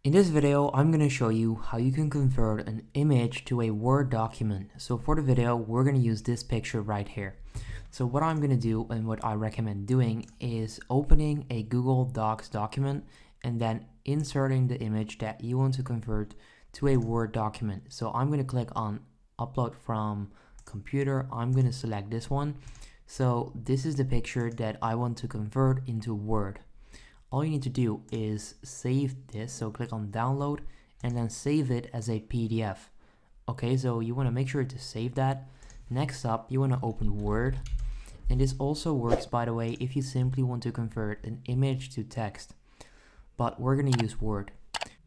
In this video, I'm going to show you how you can convert an image to a Word document. So for the video, we're going to use this picture right here. So what I'm going to do and what I recommend doing is opening a Google Docs document and then inserting the image that you want to convert to a Word document. So I'm going to click on upload from computer. I'm going to select this one. So this is the picture that I want to convert into Word. All you need to do is save this. So click on download and then save it as a PDF. Okay, so you want to make sure to save that. Next up, you want to open Word. And this also works, by the way, if you simply want to convert an image to text. But we're going to use Word.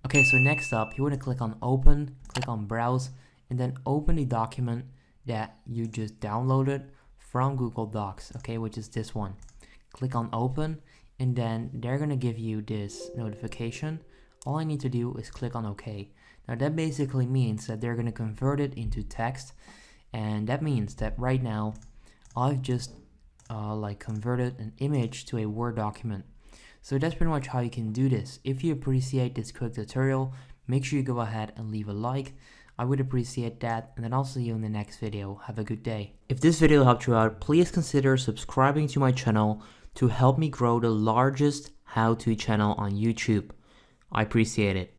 Okay, so next up, you want to click on open, click on browse, and then open the document that you just downloaded from Google Docs, okay, which is this one. Click on open, and then they're gonna give you this notification. All I need to do is click on OK. Now that basically means that they're gonna convert it into text, and that means that right now I've just converted an image to a Word document. So that's pretty much how you can do this. If you appreciate this quick tutorial, make sure you go ahead and leave a like. I would appreciate that, and then I'll see you in the next video. Have a good day. If this video helped you out, please consider subscribing to my channel to help me grow the largest how-to channel on YouTube. I appreciate it.